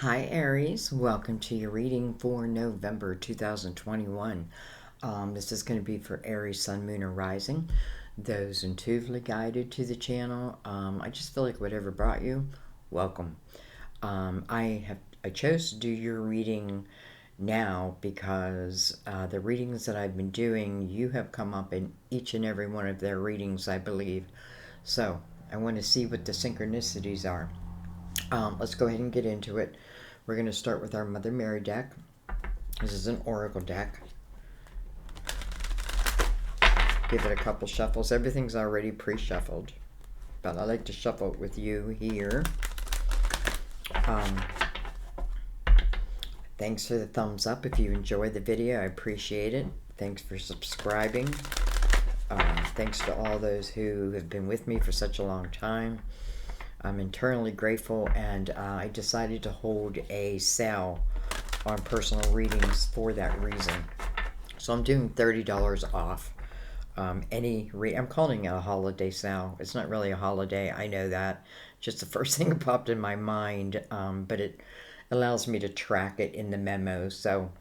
Hi Aries, welcome to your reading for November 2021. This is going to be for Aries, Sun, Moon, or Rising. Those intuitively guided to the channel. I just feel like whatever brought you, welcome. I chose to do your reading now because the readings that I've been doing, you have come up in each and every one of their readings, I believe. So I want to see what the synchronicities are. Let's go ahead and get into it. We're going to start with our Mother Mary deck. This is an oracle deck. Give it a couple shuffles. Everything's already pre-shuffled, but I like to shuffle it with you here. Thanks for the thumbs up if you enjoyed the video. I appreciate it. Thanks for subscribing. Thanks to all those who have been with me for such a long time. I'm eternally grateful, and I decided to hold a sale on personal readings for that reason. So I'm doing $30 off. I'm calling it a holiday sale. It's not really a holiday, I know that. Just the first thing that popped in my mind, but it allows me to track it in the memo. So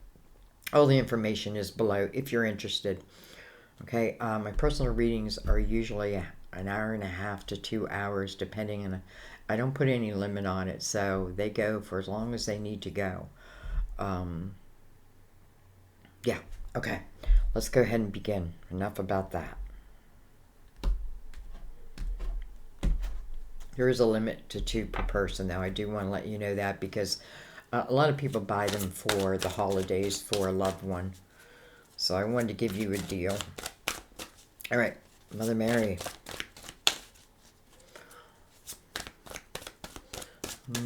all the information is below if you're interested. Okay, my personal readings are usually an hour and a half to 2 hours, depending on. I don't put any limit on it, so they go for as long as they need to go. Yeah, okay. Let's go ahead and begin. Enough about that. There is a limit to 2 per person, though. I do want to let you know that because a lot of people buy them for the holidays for a loved one. So I wanted to give you a deal. All right, Mother Mary.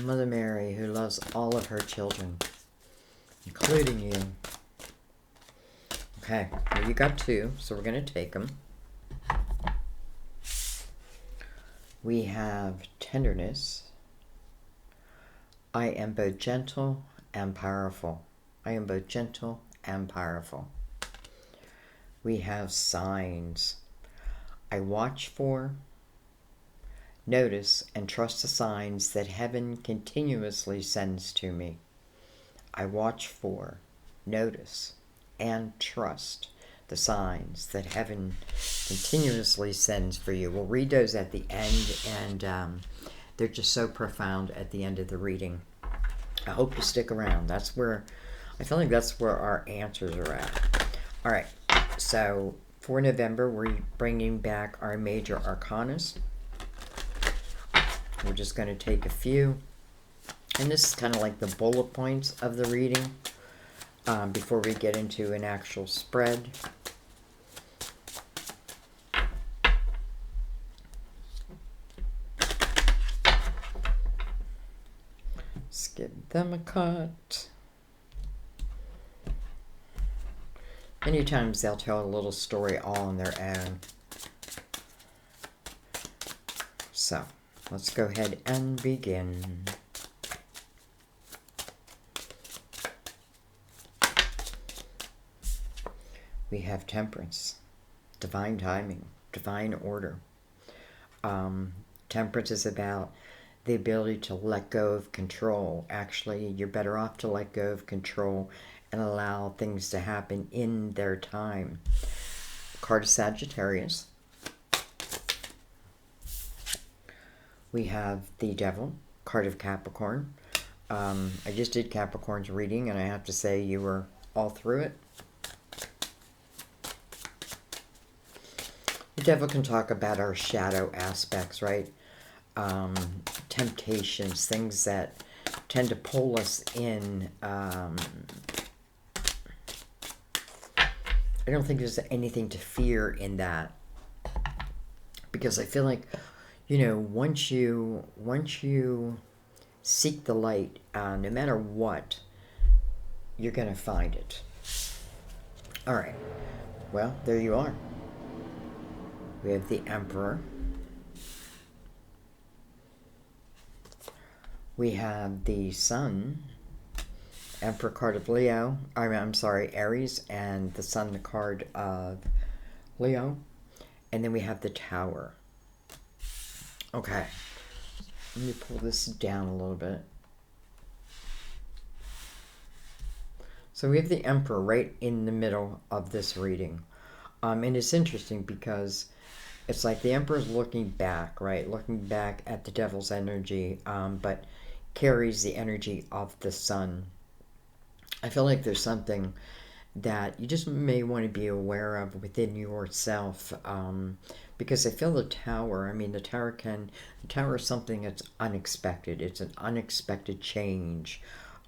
Mother Mary, who loves all of her children, including you. Okay, well, you got 2, so we're going to take them. We have tenderness. I am both gentle and powerful. I am both gentle and powerful. We have signs. I watch for, notice, and trust the signs that heaven continuously sends to me. I watch for, notice, and trust the signs that heaven continuously sends for you. We'll read those at the end, and they're just so profound at the end of the reading. I hope you stick around. I feel like that's where our answers are at. All right, so for November, we're bringing back our major arcanas. We're just going to take a few. And this is kind of like the bullet points of the reading before we get into an actual spread. Let's give them a cut. Many times they'll tell a little story all on their own. So let's go ahead and begin. We have temperance, divine timing, divine order. Temperance is about the ability to let go of control. Actually, you're better off to let go of control and allow things to happen in their time. Card of Sagittarius. We have the Devil, card of Capricorn. I just did Capricorn's reading, and I have to say you were all through it. The Devil can talk about our shadow aspects, right? Temptations, things that tend to pull us in. I don't think there's anything to fear in that, because I feel like, you know, once you seek the light, no matter what, you're going to find it. All right. Well, there you are. We have the Emperor. We have the Sun, Emperor card of Leo. I'm sorry, Aries, and the Sun, the card of Leo. And then we have the Tower. Okay. Let me pull this down a little bit. So we have the Emperor right in the middle of this reading. And it's interesting because it's like the Emperor's looking back, right? Looking back at the Devil's energy, but carries the energy of the Sun. I feel like there's something that you just may want to be aware of within yourself, because I feel the Tower, I mean, the Tower is something that's unexpected. It's an unexpected change,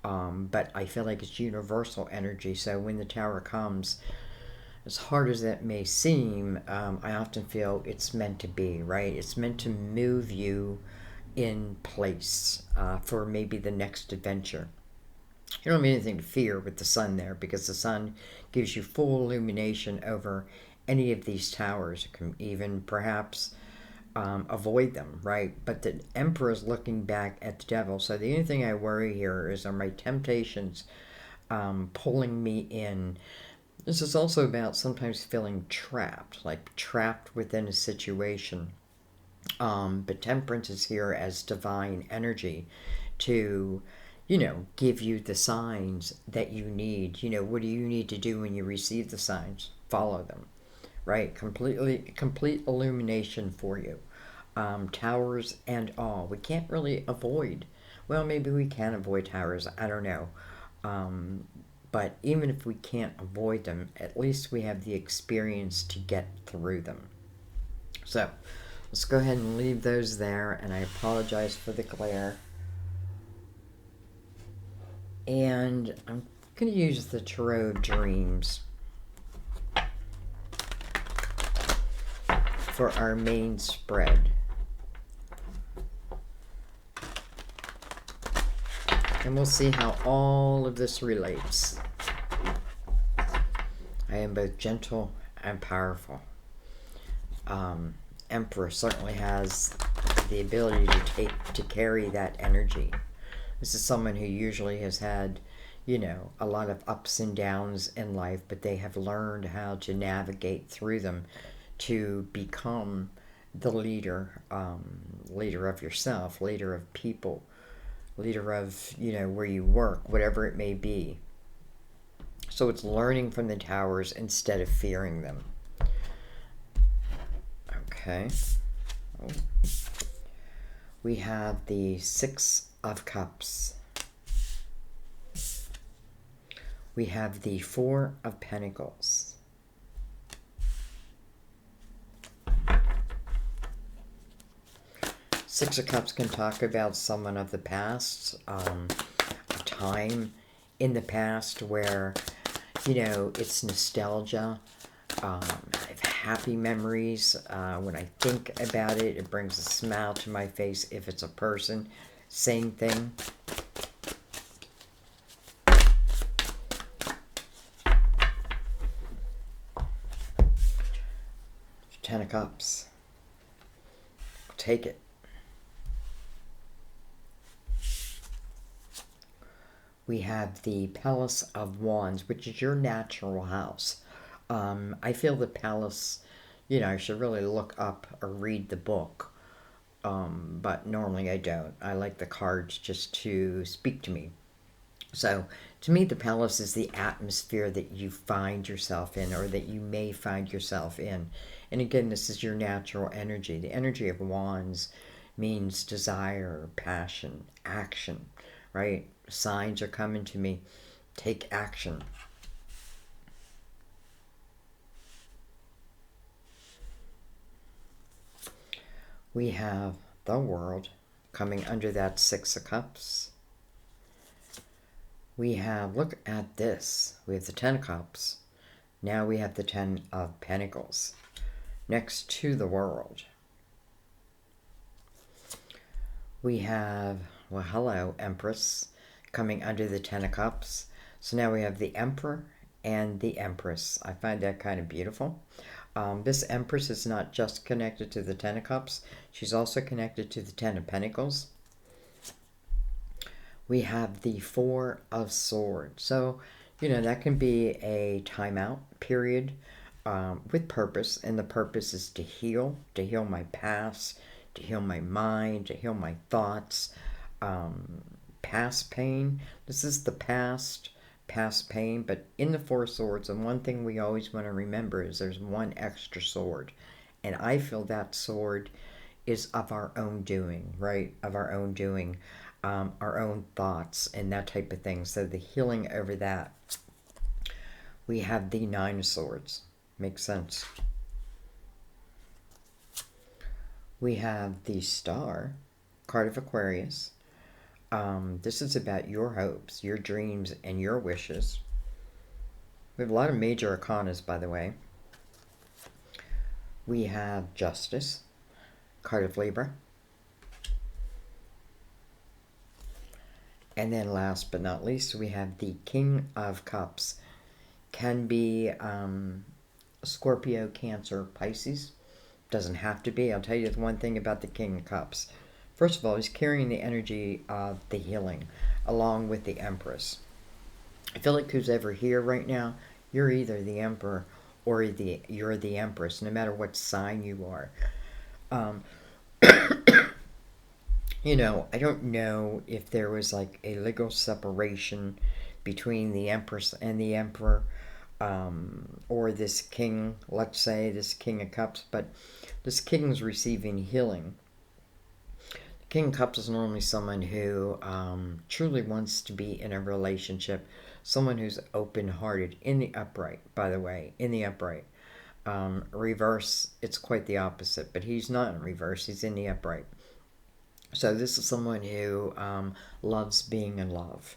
but I feel like it's universal energy. So when the Tower comes, as hard as that may seem, I often feel it's meant to be, right? It's meant to move you in place for maybe the next adventure. You don't have anything to fear with the Sun there, because the Sun gives you full illumination over any of these towers. You can even perhaps avoid them, right? But the Emperor is looking back at the Devil. So the only thing I worry here is, are my temptations pulling me in? This is also about sometimes feeling trapped, like trapped within a situation. But Temperance is here as divine energy to, give you the signs that you need. What do you need to do when you receive the signs? Follow them, right? Complete illumination for you. Towers and all. We can't really avoid. Well, maybe we can avoid towers. I don't know. But even if we can't avoid them, at least we have the experience to get through them. So let's go ahead and leave those there, and I apologize for the glare. And I'm going to use the Tarot Dreams for our main spread. And we'll see how all of this relates. I am both gentle and powerful. Emperor certainly has the ability to carry that energy. This is someone who usually has had, a lot of ups and downs in life, but they have learned how to navigate through them to become the leader, leader of yourself, leader of people, leader of, where you work, whatever it may be. So it's learning from the towers instead of fearing them. Okay. Oh. We have the Six of Cups. We have the Four of Pentacles. Six of Cups can talk about someone of the past, a time in the past where, it's nostalgia. I have happy memories. When I think about it, it brings a smile to my face. If it's a person, same thing. Ten of Cups. Take it. We have the Palace of Wands, which is your natural house. I feel the Palace, I should really look up or read the book. But normally I don't. I like the cards just to speak to me. So, to me, the Palace is the atmosphere that you find yourself in, or that you may find yourself in. And again, this is your natural energy. The energy of Wands means desire, passion, action, right? Signs are coming to me. Take action. We have the World coming under that Six of Cups. We have, look at this. We have the Ten of Cups. Now we have the Ten of Pentacles next to the World. We have, well, hello, Empress, coming under the Ten of Cups. So now we have the Emperor and the Empress. I find that kind of beautiful. This Empress is not just connected to the Ten of Cups. She's also connected to the Ten of Pentacles. We have the Four of Swords. So, that can be a timeout period with purpose. And the purpose is to heal my past, to heal my mind, to heal my thoughts, past pain. This is the past past pain. But in the Four of Swords, and one thing we always want to remember is there's one extra sword. And I feel that sword is of our own doing, right? Of our own doing, our own thoughts and that type of thing. So the healing over that. We have the Nine of Swords. Makes sense. We have the Star, card of Aquarius. This is about your hopes, your dreams, and your wishes. We have a lot of major arcanas, by the way. We have Justice, card of Libra. And then last but not least, we have the King of Cups. Can be Scorpio, Cancer, Pisces. Doesn't have to be. I'll tell you the one thing about the King of Cups. First of all, he's carrying the energy of the healing along with the Empress. I feel like who's ever here right now, you're either the Emperor or you're the Empress, no matter what sign you are. You know, I don't know if there was like a legal separation between the Empress and the Emperor, or this king, let's say this King of Cups, but this king's receiving healing. The King of Cups is normally someone who truly wants to be in a relationship, someone who's open-hearted, in the upright, by the way, in the upright. Reverse, it's quite the opposite, but he's not in reverse, he's in the upright. So this is someone who loves being in love.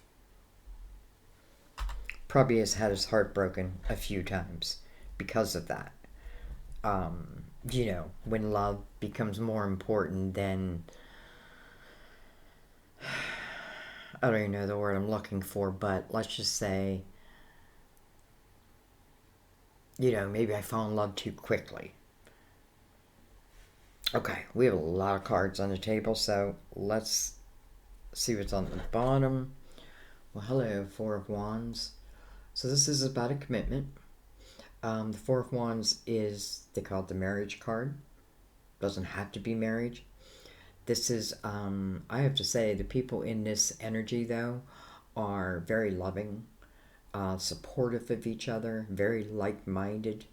Probably has had his heart broken a few times because of that. You know, when love becomes more important than, I don't even know the word I'm looking for, but let's just say, you know, maybe I fall in love too quickly. Okay, we have a lot of cards on the table, so let's see what's on the bottom. Well, hello, Four of Wands. So this is about a commitment. The Four of Wands is, they call it the marriage card. Doesn't have to be marriage. This is, I have to say, the people in this energy, though, are very loving, supportive of each other, very like-minded,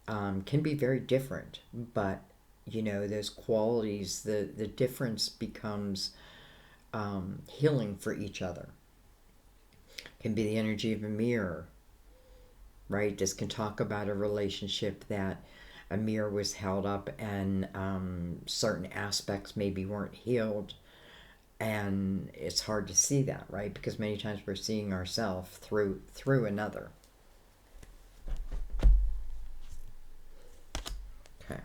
can be very different, but, you know, those qualities, the difference becomes healing for each other. Can be the energy of a mirror, right? This can talk about a relationship that a mirror was held up and certain aspects maybe weren't healed, and it's hard to see that, right? Because many times we're seeing ourselves through another. Okay.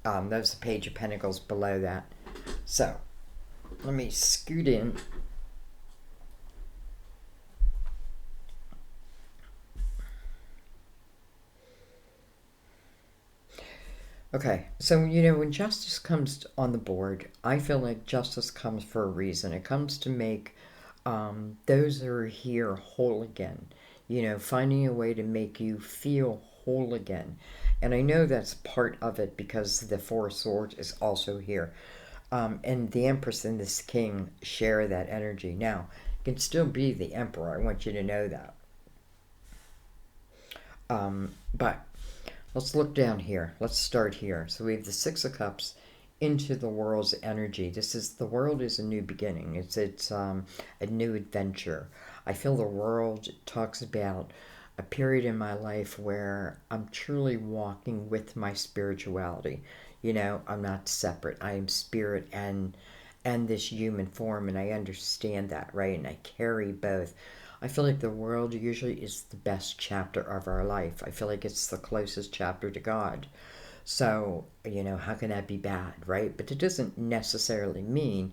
There's the Page of Pentacles below that. So let me scoot in. Okay, so, you know, when justice comes on the board, I feel like justice comes for a reason. It comes to make those that are here whole again. You know, finding a way to make you feel whole again. And I know that's part of it because the Four of Swords is also here. And the Empress and this King share that energy. Now, it can still be the Emperor. I want you to know that. But let's look down here. Let's start here. So we have the Six of Cups into the world's energy. This is, the world is a new beginning. It's a new adventure. I feel the world talks about a period in my life where I'm truly walking with my spirituality. You know, I'm not separate. I am spirit and this human form, and I understand that, right? And I carry both. I feel like the world usually is the best chapter of our life. I feel like it's the closest chapter to God. So, you know, how can that be bad, right? But it doesn't necessarily mean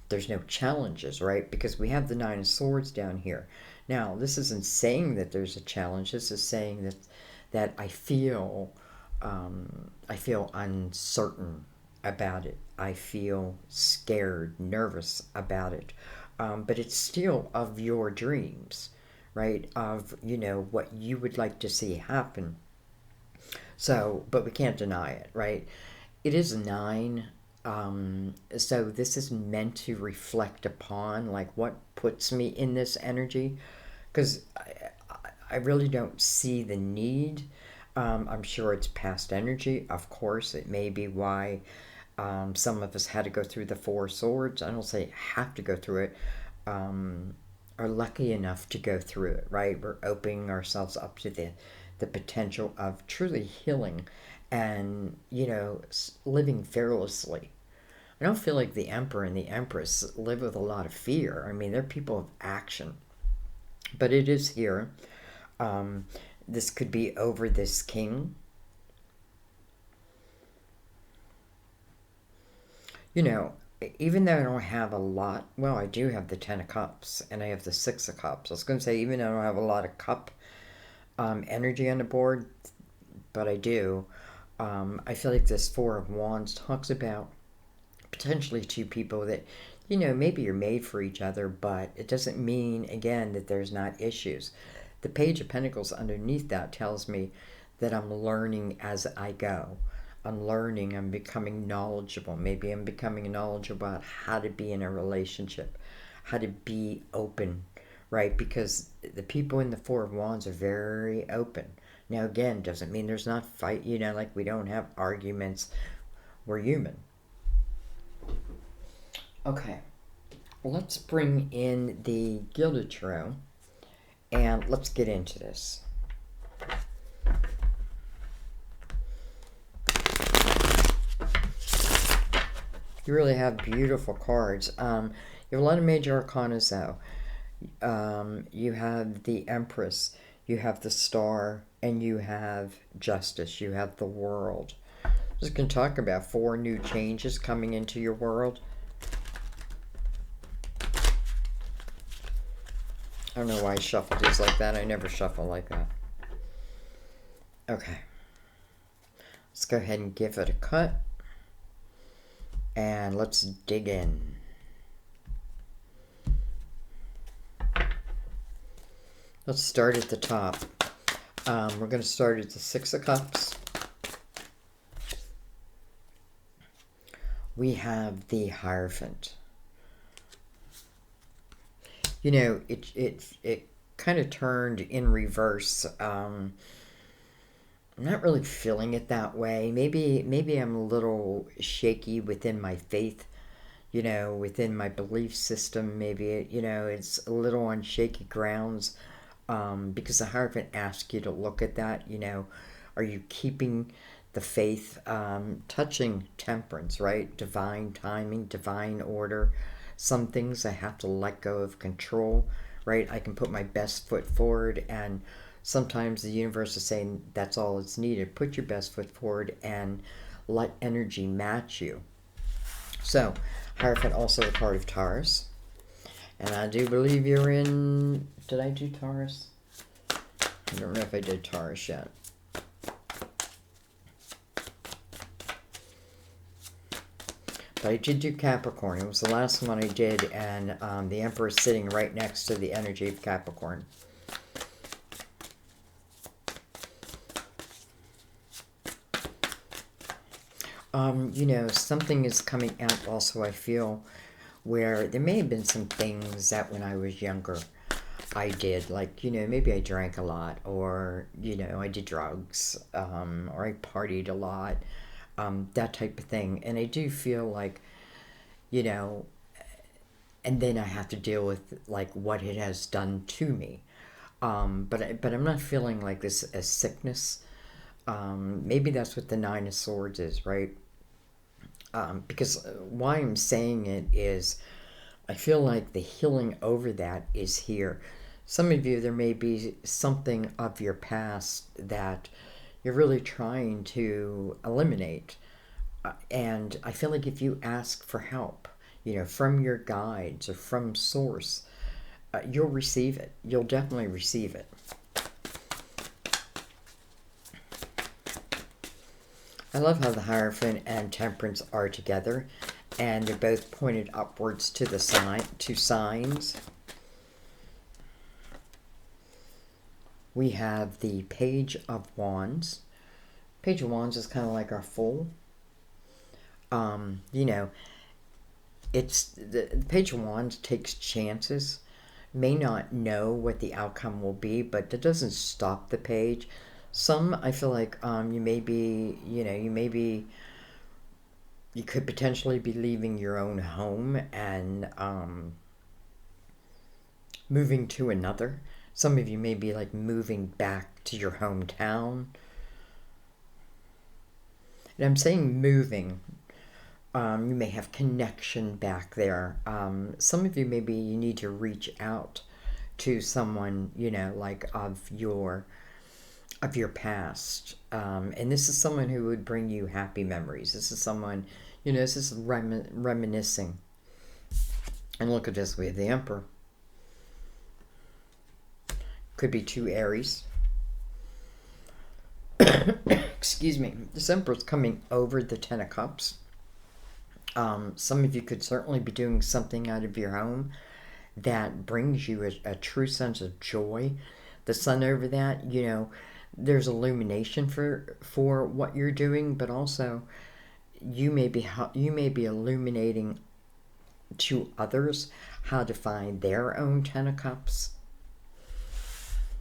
there's no challenges, right? Because we have the Nine of Swords down here. Now, this isn't saying that there's a challenge. This is saying that I feel uncertain about it. I feel scared, nervous about it. But it's still of your dreams, right? Of, you know, what you would like to see happen. So, but we can't deny it, right? It is a 9. So this is meant to reflect upon, like, what puts me in this energy. because I really don't see the need. I'm sure it's past energy. Of course, it may be why some of us had to go through the Four Swords. I don't say have to go through it. Are lucky enough to go through it, right? We're opening ourselves up to the potential of truly healing and, you know, living fearlessly. I don't feel like the Emperor and the Empress live with a lot of fear. I mean, they're people of action. But it is here. This could be over this king. You know, even though I don't have a lot, well, I do have the Ten of Cups and I have the Six of Cups. I was going to say, even though I don't have a lot of cup energy on the board, but I do. I feel like this Four of Wands talks about potentially two people that, you know, maybe you're made for each other, but it doesn't mean, again, that there's not issues. The Page of Pentacles underneath that tells me that I'm learning as I go. I'm learning, I'm becoming knowledgeable. Maybe I'm becoming knowledgeable about how to be in a relationship, how to be open, right? Because the people in the Four of Wands are very open. Now, again, doesn't mean there's not fight, you know, like we don't have arguments. We're human. Okay, let's bring in the Gilded Tarot and let's get into this. You really have beautiful cards. You have a lot of major arcana though. You have the Empress, you have the Star, and you have Justice. You have the World. Just going to talk about 4 new changes coming into your world. I don't know why I shuffled these like that. I never shuffle like that. Okay. Let's go ahead and give it a cut. And let's dig in. Let's start at the top. We're going to start at the Six of Cups. We have the Hierophant. You know, it kind of turned in reverse. I'm not really feeling it that way. Maybe I'm a little shaky within my faith, you know, within my belief system. Maybe, you know, it's a little on shaky grounds because the Hierophant asks you to look at that, you know. Are you keeping the faith? Touching Temperance, right? Divine timing, divine order. Some things I have to let go of control, right? I can put my best foot forward, and sometimes the universe is saying that's all it's needed. Put your best foot forward and let energy match you. So, Hierophant, also a part of Taurus. And I do believe you're in... Did I do Taurus? I don't know if I did Taurus yet. But I did do Capricorn. It was the last one I did, and the Emperor is sitting right next to the energy of Capricorn. You know, something is coming out also, I feel, where there may have been some things that when I was younger I did, like, you know, maybe I drank a lot, or, you know, I did drugs, or I partied a lot, that type of thing. And I do feel like, you know, and then I have to deal with, like, what it has done to me. But I'm not feeling like this as sickness. Maybe that's what the Nine of Swords is, right? Because why I'm saying it is I feel like the healing over that is here. Some of you, there may be something of your past that you're really trying to eliminate. And I feel like if you ask for help, you know, from your guides or from source, you'll receive it. You'll definitely receive it. I love how the Hierophant and Temperance are together, and they're both pointed upwards to the signs. We have the Page of Wands. Page of Wands is kind of like our Fool. You know, it's the Page of Wands takes chances, may not know what the outcome will be, but that doesn't stop the page. Some, I feel like you may be, you could potentially be leaving your own home and moving to another. Some of you may be like moving back to your hometown. And I'm saying moving. You may have connection back there. Some of you, maybe you need to reach out to someone, like of your past. And this is someone who would bring you happy memories. This is someone, this is reminiscing. And look at this, we have the Emperor. Could be 2 Aries. Excuse me. This Emperor's coming over the 10 of Cups. Some of you could certainly be doing something out of your home that brings you a true sense of joy. The Sun over that, there's illumination for what you're doing, but also you may be illuminating to others how to find their own 10 of Cups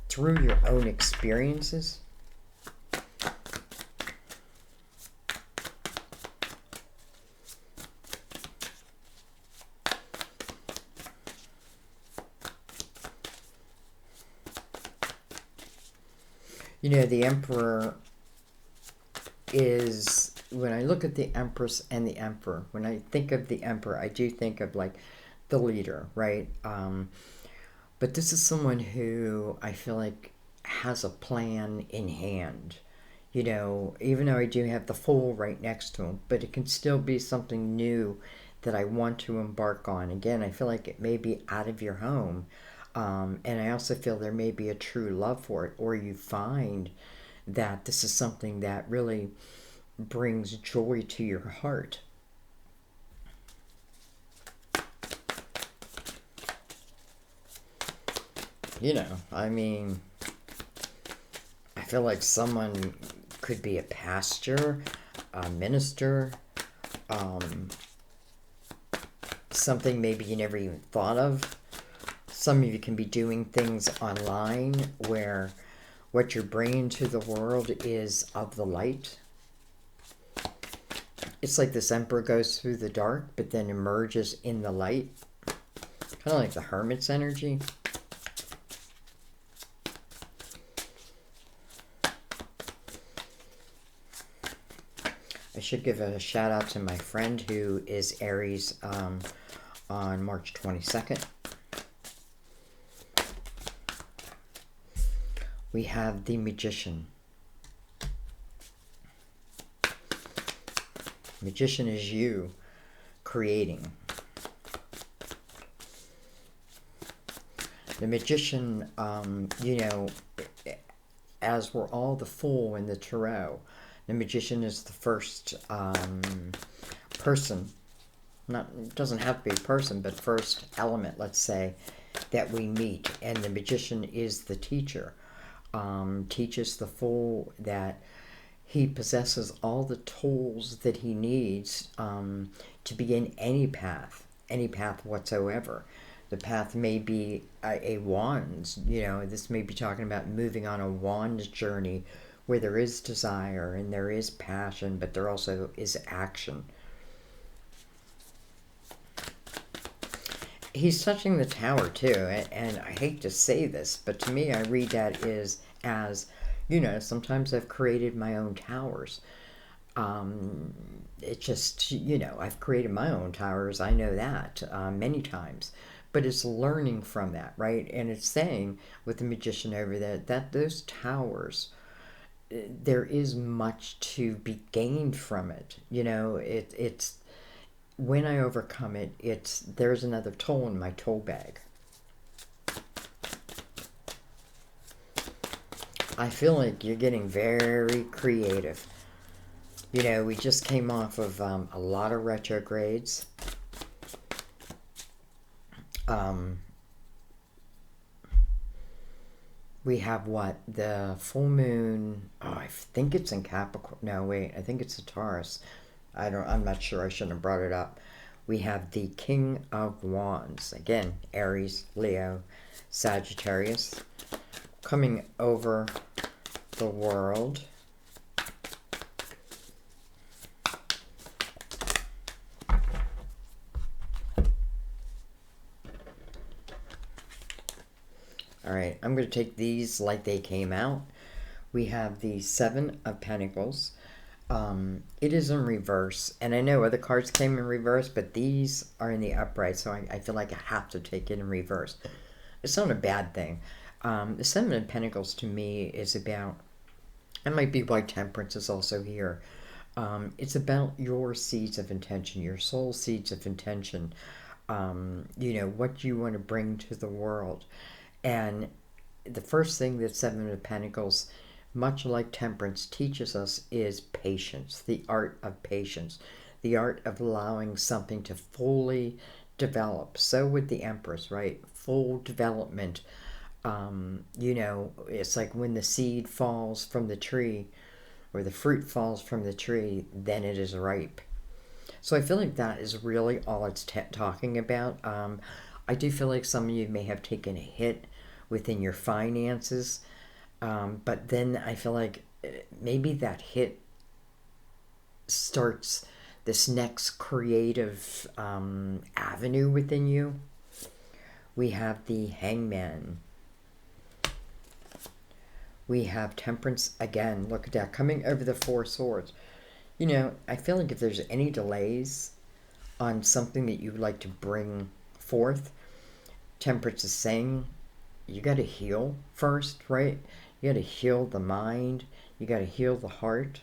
through your own experiences. The Emperor is, when I look at the Empress and the Emperor, when I think of the Emperor, I do think of like the leader, right? But this is someone who I feel like has a plan in hand. Even though I do have the Fool right next to him, but it can still be something new that I want to embark on. Again, I feel like it may be out of your home. And I also feel there may be a true love for it, or you find that this is something that really brings joy to your heart. I mean, I feel like someone could be a pastor, a minister, something maybe you never even thought of. Some of you can be doing things online where what you're bringing to the world is of the light. It's like this Emperor goes through the dark, but then emerges in the light. Kind of like the Hermit's energy. I should give a shout out to my friend who is Aries on March 22nd. We have the Magician. Magician is you creating. The Magician, as we're all the Fool in the Tarot, the Magician is the first person, it doesn't have to be a person, but first element, let's say, that we meet. And the Magician is the teacher. Teaches the Fool that he possesses all the tools that he needs to begin any path whatsoever. The path may be a wand. This may be talking about moving on a wand journey where there is desire and there is passion, but there also is action. He's touching the Tower too, and I hate to say this, but to me I read that as, sometimes I've created my own towers. It just, I've created my own towers, I know that, many times. But it's learning from that, right? And it's saying, with the Magician over there, that those towers, there is much to be gained from it. It's when I overcome it, there's another tool in my tool bag. I feel like you're getting very creative. We just came off of a lot of retrogrades. We have the full moon. Oh, I think it's in Capricorn. No, wait, I think it's a Taurus. I'm not sure. I shouldn't have brought it up. We have the King of Wands. Again, Aries, Leo, Sagittarius. Coming over the world. All right, I'm going to take these like they came out. We have the Seven of Pentacles. It is in reverse, and I know other cards came in reverse, but these are in the upright, so I feel like I have to take it in reverse. It's not a bad thing. The Seven of Pentacles to me is about, it might be why Temperance is also here. It's about your seeds of intention, your soul seeds of intention, you know, what you want to bring to the world. And the first thing that Seven of Pentacles, much like Temperance, teaches us is patience, the art of patience, the art of allowing something to fully develop. So with the Empress, right? Full development. You know, it's like when the seed falls from the tree or the fruit falls from the tree, then it is ripe. So I feel like that is really all it's talking about. I do feel like some of you may have taken a hit within your finances, but then I feel like maybe that hit starts this next creative avenue within you. We have the Hangman. We have Temperance again. Look at that, coming over the Four Swords. You know, I feel like if there's any delays on something that you would like to bring forth, Temperance is saying you got to heal first, right? You got to heal the mind. You got to heal the heart.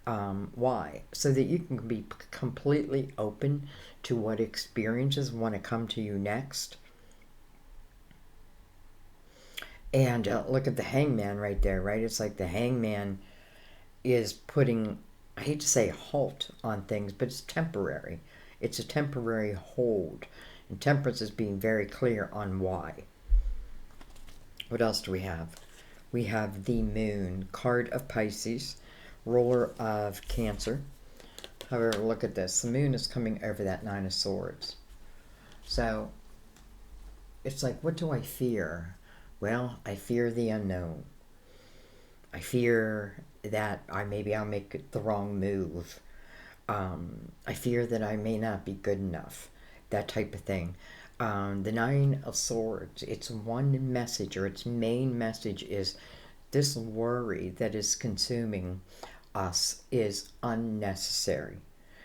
Why? So that you can be completely open to what experiences want to come to you next. And look at the Hangman right there, right? It's like the Hangman is putting, I hate to say halt on things, but it's temporary. It's a temporary hold. And Temperance is being very clear on why. What else do we have? We have the Moon, card of Pisces, ruler of Cancer. However, look at this. The Moon is coming over that Nine of Swords. So it's like, what do I fear? Well, I fear the unknown. I fear that maybe I'll make the wrong move. I fear that I may not be good enough. That type of thing. The Nine of Swords, its one message, or its main message, is this worry that is consuming us is unnecessary,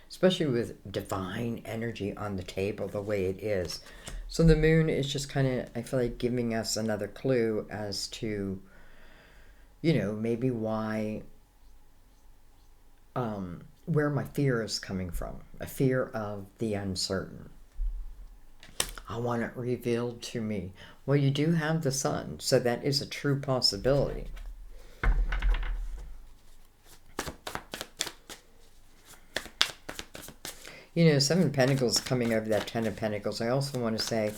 especially with divine energy on the table the way it is. So the Moon is just kind of, I feel like, giving us another clue as to, you know, maybe why, where my fear is coming from. A fear of the uncertain. I want it revealed to me. Well, you do have the Sun, so that is a true possibility. You know, Seven of Pentacles coming over that Ten of Pentacles. I also want to say,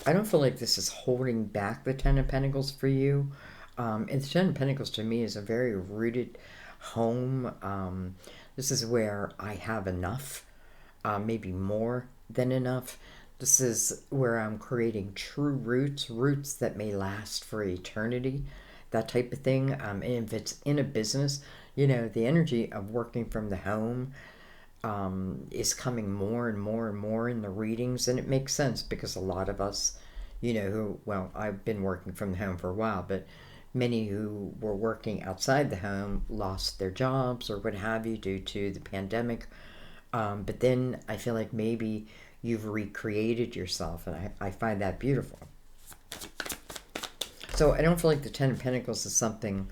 I don't feel like this is holding back the Ten of Pentacles for you. And the Ten of Pentacles to me is a very rooted home. This is where I have enough, maybe more than enough. This is where I'm creating true roots, roots that may last for eternity, that type of thing. And if it's in a business, you know, the energy of working from the home is coming more and more and more in the readings, and it makes sense because a lot of us, you know, who, well, I've been working from the home for a while, but many who were working outside the home lost their jobs or what have you due to the pandemic. But then I feel like maybe you've recreated yourself, and I find that beautiful. So I don't feel like the Ten of Pentacles is something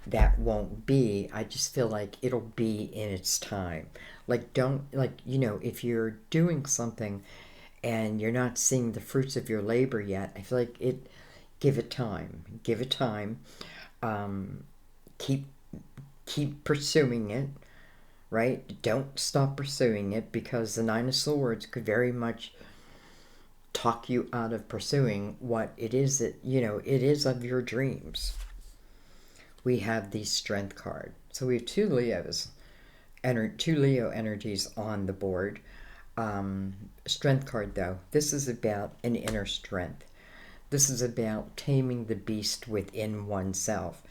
that won't be. I just feel like it'll be in its time. Like, don't, like, you know, if you're doing something and you're not seeing the fruits of your labor yet, I feel like give it time. Give it time. Keep pursuing it, right? Don't stop pursuing it, because the Nine of Swords could very much talk you out of pursuing what it is that, you know, it is of your dreams. We have the Strength card. So we have two Leo energies on the board. Strength card, though. This is about an inner strength. This is about taming the beast within oneself.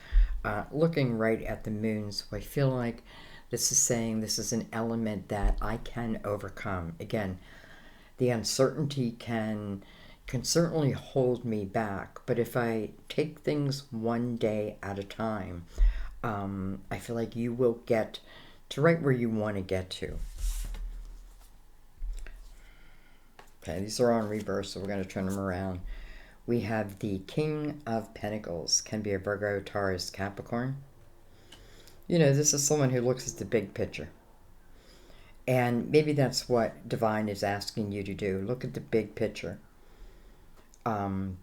Looking right at the moon, so I feel like this is saying this is an element that I can overcome. Again, the uncertainty can certainly hold me back, but if I take things one day at a time, I feel like you will get to right where you want to get to. Okay, these are on reverse, so we're going to turn them around. We have the King of Pentacles, can be a Virgo, Taurus, Capricorn. You know, this is someone who looks at the big picture. And maybe that's what Divine is asking you to do. Look at the big picture.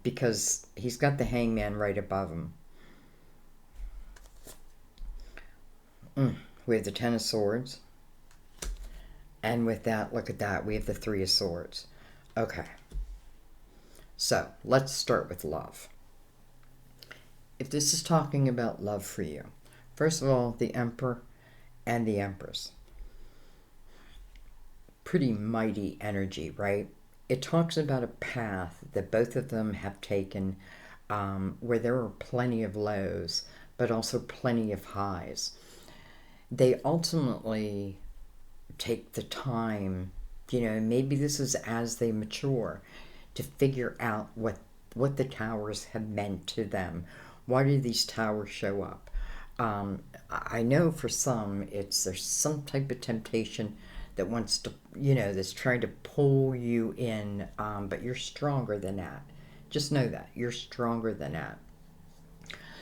Because he's got the Hangman right above him. We have the Ten of Swords. And with that, look at that, we have the Three of Swords. Okay. So, let's start with love. If this is talking about love for you, first of all, the Emperor and the Empress. Pretty mighty energy, right? It talks about a path that both of them have taken where there are plenty of lows, but also plenty of highs. They ultimately take the time, you know, maybe this is as they mature, to figure out what the towers have meant to them. Why do these towers show up? I know for some, there's some type of temptation that wants to, you know, that's trying to pull you in, but you're stronger than that. Just know that. You're stronger than that.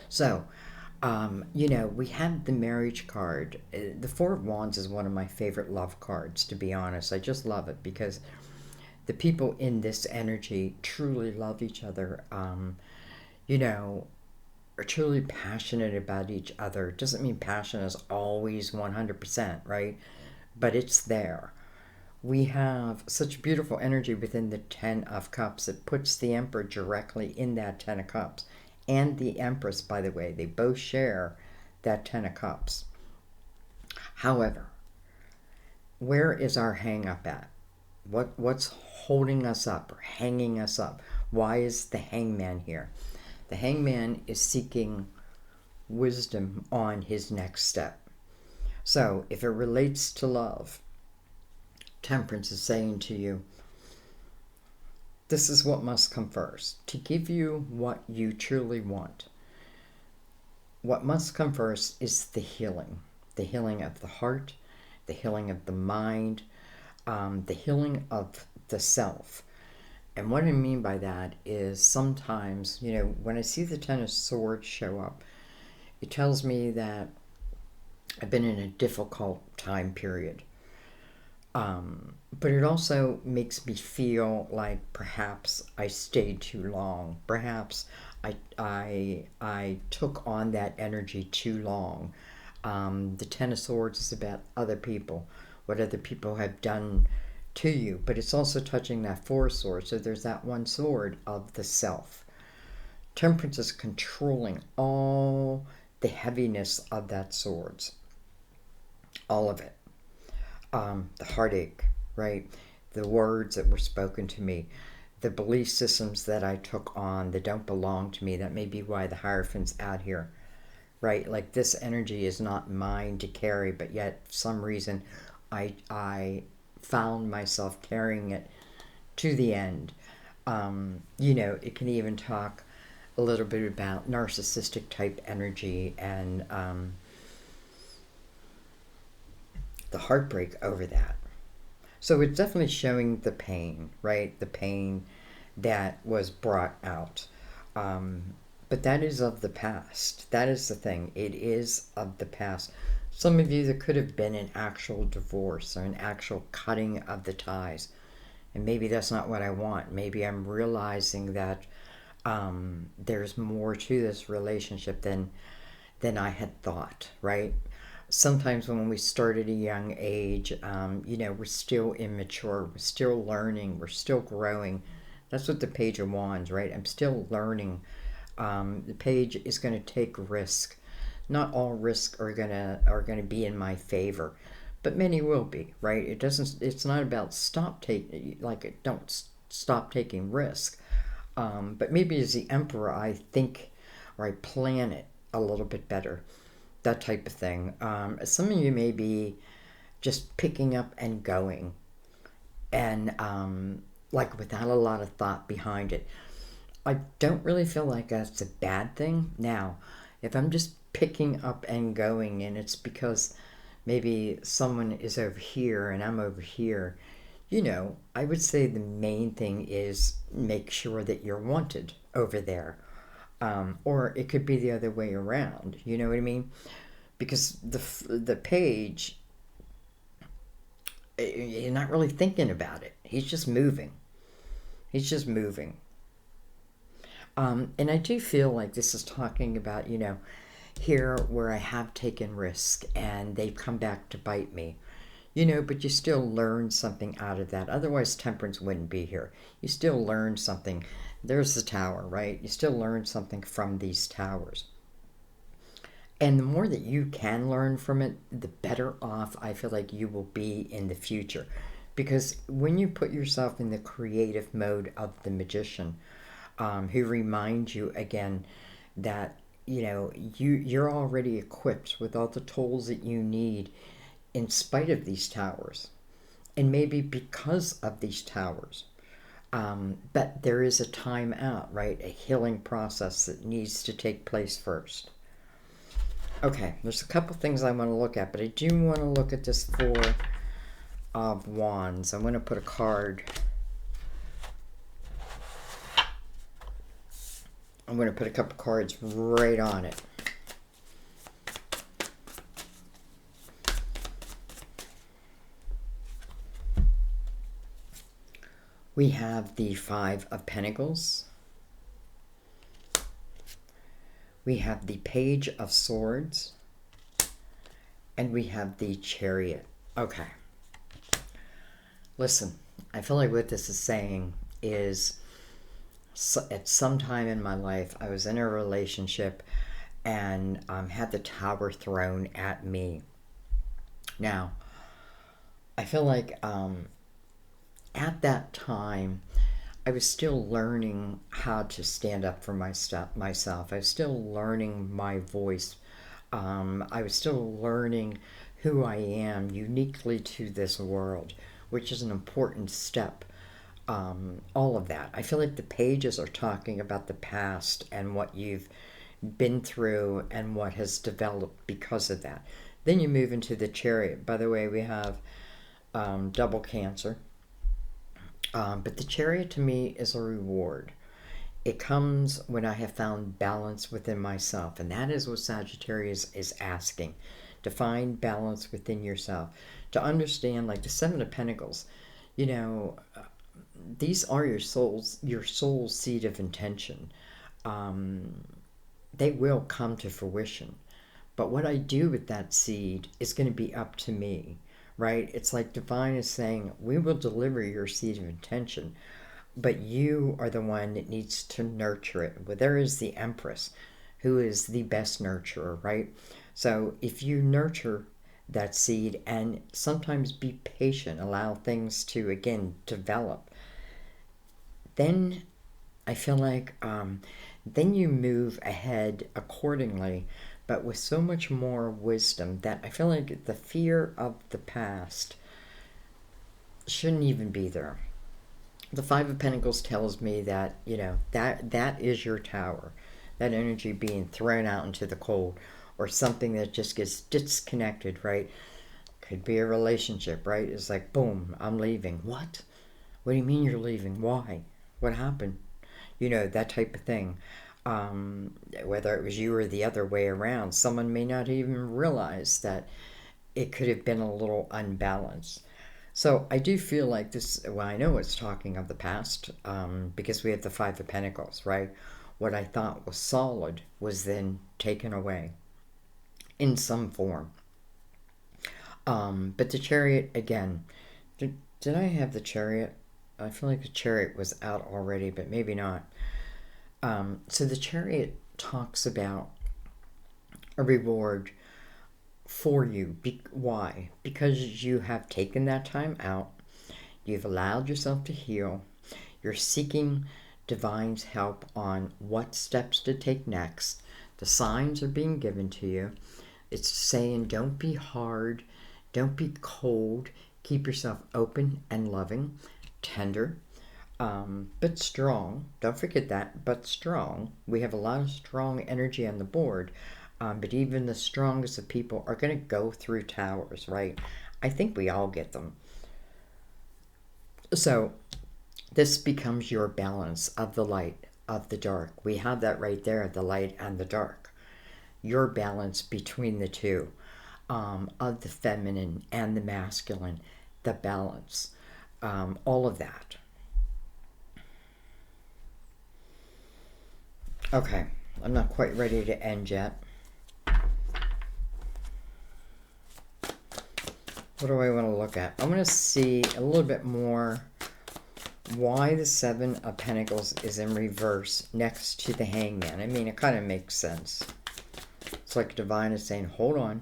So, you know, we have the marriage card. The Four of Wands is one of my favorite love cards, to be honest. I just love it because the people in this energy truly love each other, you know, are truly passionate about each other. Doesn't mean passion is always 100%, right? But it's there. We have such beautiful energy within the Ten of Cups. It puts the Emperor directly in that Ten of Cups. And the Empress, by the way, they both share that Ten of Cups. However, where is our hang up at? What's holding us up or hanging us up? Why is the Hangman here? The Hangman is seeking wisdom on his next step. So, if it relates to love, Temperance is saying to you, this is what must come first. To give you what you truly want, what must come first is the healing of the heart, the healing of the mind, the healing of the self. And what I mean by that is sometimes, you know, when I see the Ten of Swords show up, it tells me that I've been in a difficult time period. But it also makes me feel like perhaps I stayed too long. Perhaps I took on that energy too long. The Ten of Swords is about other people, what other people have done to you. But it's also touching that Four of Swords. So there's that one sword of the self. Temperance is controlling all the heaviness of that swords. All of it. The heartache, right? The words that were spoken to me, the belief systems that I took on that don't belong to me. That may be why the Hierophant's out here, right? Like this energy is not mine to carry, but yet for some reason I found myself carrying it to the end. You know, it can even talk a little bit about narcissistic type energy and the heartbreak over that. So it's definitely showing the pain, right? The pain that was brought out. But that is of the past. That is the thing. It is of the past. Some of you, there could have been an actual divorce or an actual cutting of the ties. And maybe that's not what I want. Maybe I'm realizing that there's more to this relationship than I had thought, right? Sometimes when we start at a young age, you know, we're still immature, we're still learning, we're still growing. That's what the Page of Wands, right? I'm still learning. The Page is going to take risk. Not all risks are gonna be in my favor, but many will be, right? It's not about don't stop taking risk. But maybe as the emperor, I think, or I plan it a little bit better, that type of thing. Some of you may be just picking up and going, and like without a lot of thought behind it. I don't really feel like that's a bad thing. Now, if I'm just picking up and going, and it's because maybe someone is over here and I'm over here, I would say the main thing is make sure that you're wanted over there. Or it could be the other way around. You know what I mean? Because the page, you're not really thinking about it. He's just moving. He's just moving. And I do feel like this is talking about, here where I have taken risk and they've come back to bite me. But you still learn something out of that. Otherwise, temperance wouldn't be here. You still learn something. There's the tower, right? You still learn something from these towers. And the more that you can learn from it, the better off I feel like you will be in the future. Because when you put yourself in the creative mode of the magician, who reminds you again that, you're already equipped with all the tools that you need in spite of these towers, and maybe because of these towers. But there is a time out, right? A healing process that needs to take place first. Okay, there's a couple things I want to look at, but I do want to look at this Four of Wands. I'm going to put a card. I'm going to put a couple cards right on it. We have the Five of Pentacles. We have the Page of Swords. And we have the Chariot. Okay. Listen, I feel like what this is saying is at some time in my life, I was in a relationship and had the tower thrown at me. Now, I feel like at that time, I was still learning how to stand up for myself. I was still learning my voice. I was still learning who I am uniquely to this world, which is an important step. All of that. I feel like the pages are talking about the past and what you've been through and what has developed because of that. Then you move into the Chariot. By the way, we have double Cancer. But the Chariot to me is a reward. It comes when I have found balance within myself. And that is what Sagittarius is asking. To find balance within yourself. To understand, like the Seven of Pentacles, these are your soul's seed of intention. They will come to fruition. But what I do with that seed is going to be up to me. Right? It's like divine is saying, we will deliver your seed of intention, but you are the one that needs to nurture it. Well, there is the Empress, who is the best nurturer, right? So if you nurture that seed and sometimes be patient, allow things to, again, develop, then I feel like then you move ahead accordingly, but with so much more wisdom that I feel like the fear of the past shouldn't even be there. The Five of Pentacles tells me that, that is your tower. That energy being thrown out into the cold, or something that just gets disconnected, right? Could be a relationship, right? It's like, boom, I'm leaving. What? What do you mean you're leaving? Why? What happened? That type of thing. Whether it was you or the other way around, someone may not even realize that it could have been a little unbalanced. So I do feel like this, well, I know it's talking of the past, because we have the Five of Pentacles, right? What I thought was solid was then taken away in some form. But the Chariot, again, did I have the Chariot? I feel like the Chariot was out already, but maybe not. So the Chariot talks about a reward for you. Why? Because you have taken that time out. You've allowed yourself to heal. You're seeking divine's help on what steps to take next. The signs are being given to you. It's saying don't be hard, don't be cold. Keep yourself open and loving, tender, but strong. Don't forget that, but strong. We have a lot of strong energy on the board, but even the strongest of people are going to go through towers, right? I think we all get them. So this becomes your balance of the light, of the dark. We have that right there, the light and the dark. Your balance between the two, of the feminine and the masculine, the balance, all of that. Okay, I'm not quite ready to end yet. What do I want to look at? I want to see a little bit more why the Seven of Pentacles is in reverse next to the Hangman. I mean, it kind of makes sense. It's like divine is saying, hold on.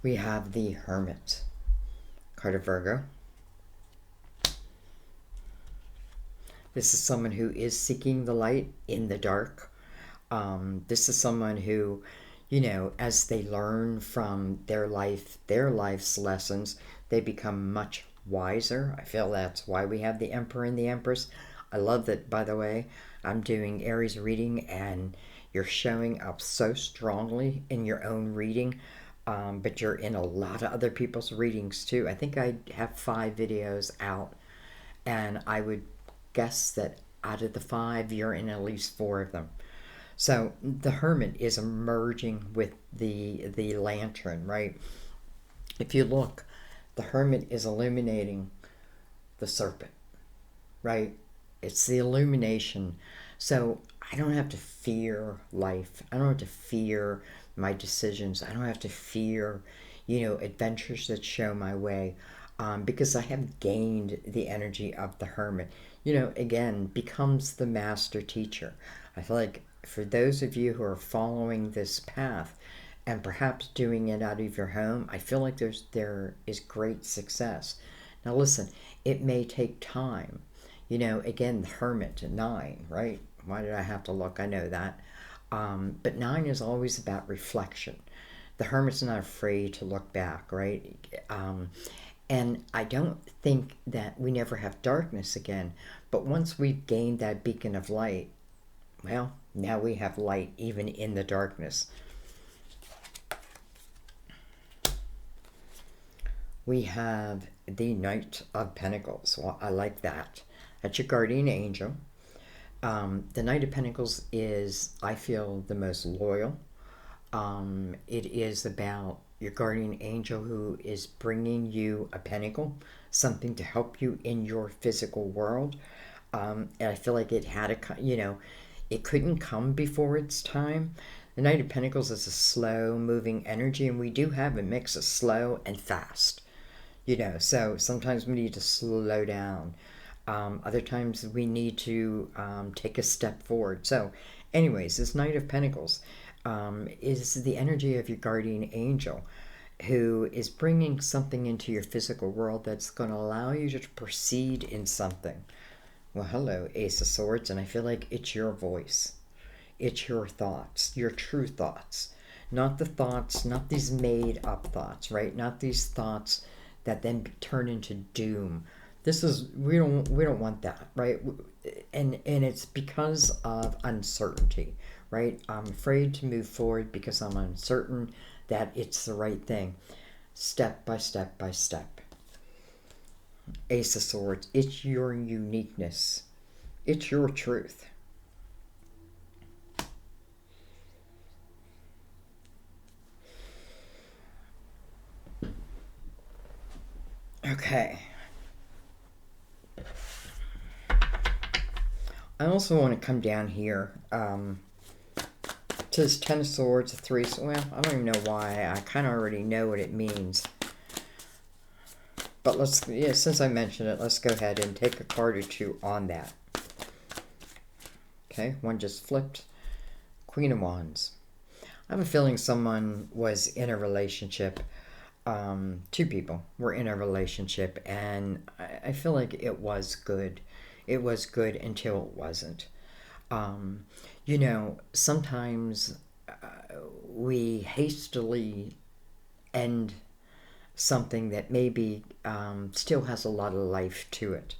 We have the Hermit, card of Virgo. This is someone who is seeking the light in the dark. This is someone who, you know, as they learn from their life's lessons, they become much wiser. I feel that's why we have the Emperor and the Empress. I love that, by the way. I'm doing Aries reading and you're showing up so strongly in your own reading, but you're in a lot of other people's readings too. I think I have 5 videos out, and I would guess that out of the 5, you're in at least 4 of them. So the Hermit is emerging with the lantern, right? If you look, the Hermit is illuminating the serpent, right? It's the illumination. So I don't have to fear life. I don't have to fear my decisions. I don't have to fear, you know, adventures that show my way, because I have gained the energy of the Hermit. You know, again, becomes the master teacher. I feel like for those of you who are following this path and perhaps doing it out of your home, I feel like there is great success. Now listen, it may take time. You know, again, the Hermit, 9, right? Why did I have to look? I know that. But 9 is always about reflection. The Hermit's not afraid to look back, right? And I don't think that we never have darkness again. But once we've gained that beacon of light, well, now we have light even in the darkness. We have the Knight of Pentacles. Well, I like that. That's your guardian angel. The Knight of Pentacles is, I feel, the most loyal. It is about your guardian angel who is bringing you a pentacle, something to help you in your physical world. And I feel like it had a, you know, it couldn't come before its time. The Knight of Pentacles is a slow-moving energy, and we do have a mix of slow and fast. You know, so sometimes we need to slow down. Other times we need to take a step forward. So, anyways, this Knight of Pentacles is the energy of your guardian angel, who is bringing something into your physical world that's going to allow you to proceed in something. Well, hello, Ace of Swords, and I feel like it's your voice. It's your thoughts, your true thoughts. Not the thoughts, not these made-up thoughts, right? Not these thoughts that then turn into doom. This is, we don't want that, right? And it's because of uncertainty, right? I'm afraid to move forward because I'm uncertain that it's the right thing. Step by step by step. Ace of Swords, it's your uniqueness. It's your truth. Okay. I also want to come down here to this 10 of Swords, 3. Well, I don't even know why. I kind of already know what it means. But let's, yeah, since I mentioned it, let's go ahead and take a card or two on that. Okay, one just flipped. Queen of Wands. I have a feeling someone was in a relationship. Two people were in a relationship, and I feel like it was good. It was good until it wasn't. Um, Sometimes we hastily end something that maybe still has a lot of life to it.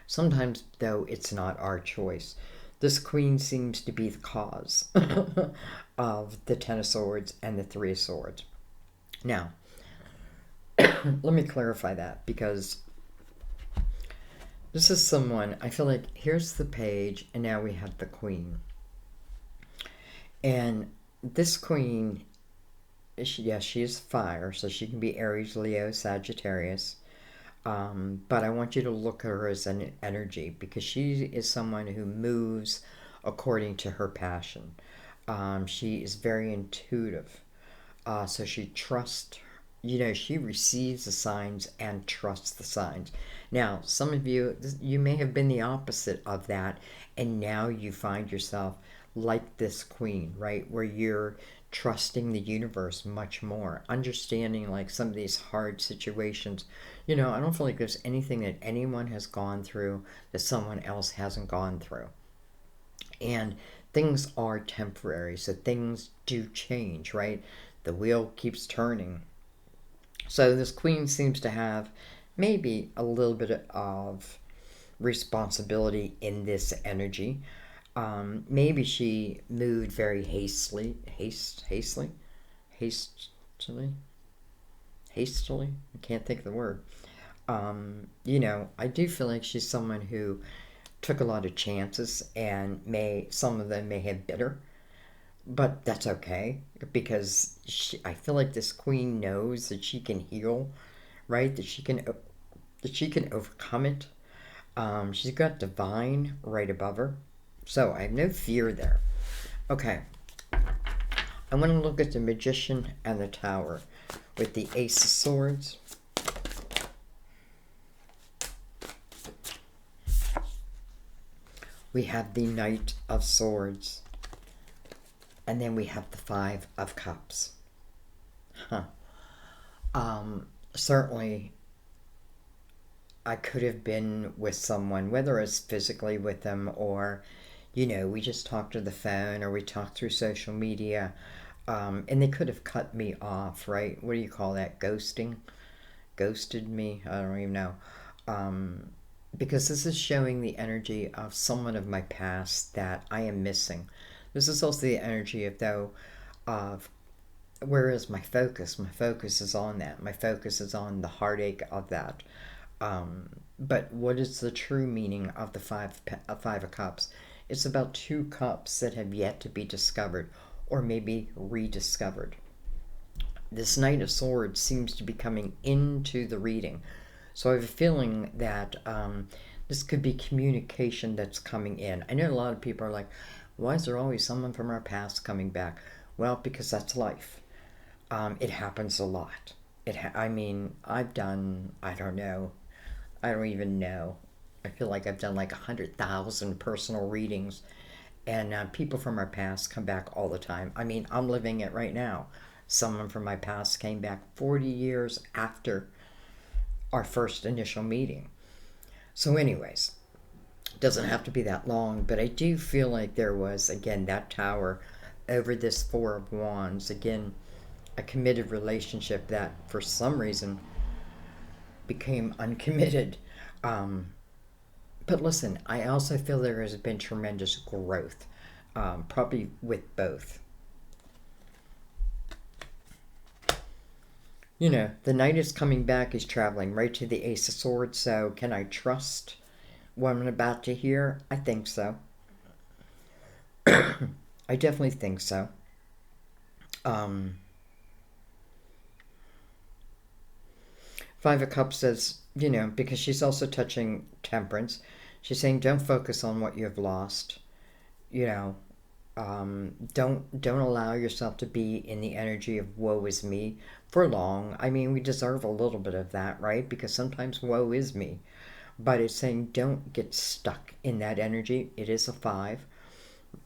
Sometimes, though, it's not our choice. This queen seems to be the cause of the Ten of Swords and the Three of Swords. Now, let me clarify that, because this is someone, I feel like here's the page, and now we have the queen. And this queen, she is fire, so she can be Aries, Leo, Sagittarius. But I want you to look at her as an energy, because she is someone who moves according to her passion. She is very intuitive. So she trusts, she receives the signs and trusts the signs. Now, some of you, you may have been the opposite of that, and now you find yourself like this queen, right? Where you're trusting the universe much more, understanding like some of these hard situations. I don't feel like there's anything that anyone has gone through that someone else hasn't gone through. And things are temporary, so things do change, right? The wheel keeps turning. So this queen seems to have maybe a little bit of responsibility in this energy. Maybe she moved very hastily. I can't think of the word. I do feel like she's someone who took a lot of chances, and some of them may have bit her, but that's okay, because I feel like this queen knows that she can heal, right? That she can overcome it. She's got divine right above her, so I have no fear there. Okay, I want to look at the Magician and the Tower with the Ace of Swords. We have the Knight of Swords. And then we have the Five of Cups. Certainly, I could have been with someone, whether it's physically with them or, we just talked to the phone or we talked through social media, and they could have cut me off, right? What do you call that? Ghosting? Ghosted me? I don't even know. Because this is showing the energy of someone of my past that I am missing. This is also the energy of where is my focus? My focus is on that. My focus is on the heartache of that. But what is the true meaning of the Five of Cups? It's about two cups that have yet to be discovered, or maybe rediscovered. This Knight of Swords seems to be coming into the reading. So I have a feeling that this could be communication that's coming in. I know a lot of people are like, why is there always someone from our past coming back? Well, because that's life. It happens a lot. I've done, I don't even know. I feel like I've done like 100,000 personal readings, and people from our past come back all the time. I'm living it right now. Someone from my past came back 40 years after our first initial meeting. So anyways, it doesn't have to be that long, but I do feel like there was, again, that tower over this Four of Wands. Again, a committed relationship that for some reason became uncommitted. But listen, I also feel there has been tremendous growth, probably with both. The Knight is coming back, he's traveling right to the Ace of Swords, so can I trust what I'm about to hear? I think so. I definitely think so. Five of Cups says, because she's also touching Temperance, she's saying don't focus on what you've lost. Don't allow yourself to be in the energy of woe is me for long. We deserve a little bit of that, right? Because sometimes woe is me. But it's saying don't get stuck in that energy. It is a 5.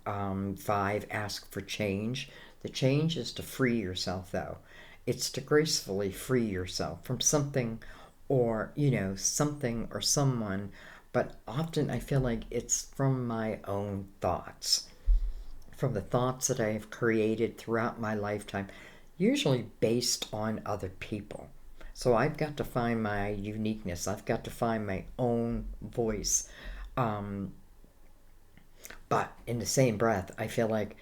5, ask for change. The change is to free yourself, though. It's to gracefully free yourself from something or, something or someone. But often I feel like it's from my own thoughts, from the thoughts that I have created throughout my lifetime, usually based on other people. So I've got to find my uniqueness. I've got to find my own voice. Um, but in the same breath, I feel like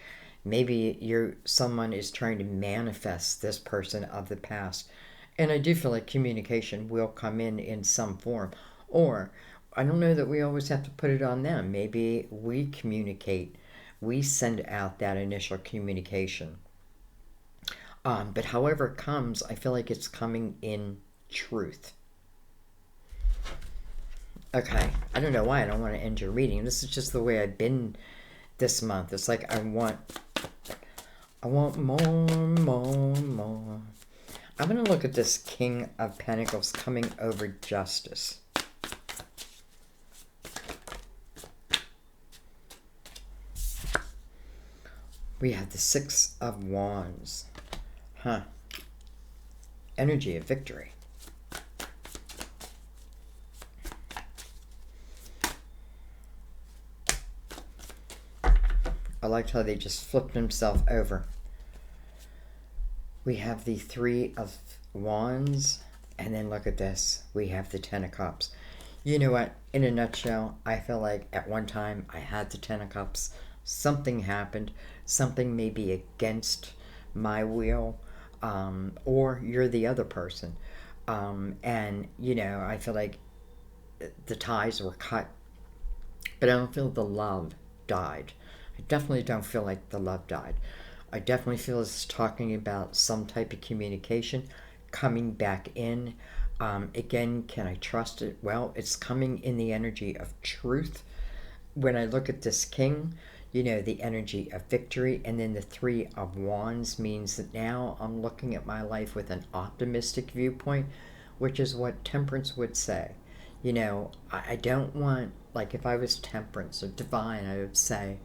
maybe someone is trying to manifest this person of the past. And I do feel like communication will come in some form. Or I don't know that we always have to put it on them. Maybe we communicate, we send out that initial communication. But however it comes, I feel like it's coming in truth. Okay, I don't know why I don't want to end your reading. This is just the way I've been this month. It's like I want more. I'm going to look at this King of Pentacles coming over justice. We have the 6 of Wands. Energy of victory. I liked how they just flipped himself over. We have the 3 of Wands, and then look at this. We have the 10 of Cups. You know what? In a nutshell, I feel like at one time I had the 10 of Cups. Something happened. Something may be against my will, or you're the other person. And, I feel like the ties were cut, but I don't feel the love died. I definitely don't feel like the love died. I definitely feel it's talking about some type of communication coming back in. Again, can I trust it? Well, it's coming in the energy of truth. When I look at this king, the energy of victory, and then the 3 of Wands means that now I'm looking at my life with an optimistic viewpoint, which is what Temperance would say. I don't want, like if I was Temperance or Divine, I would say,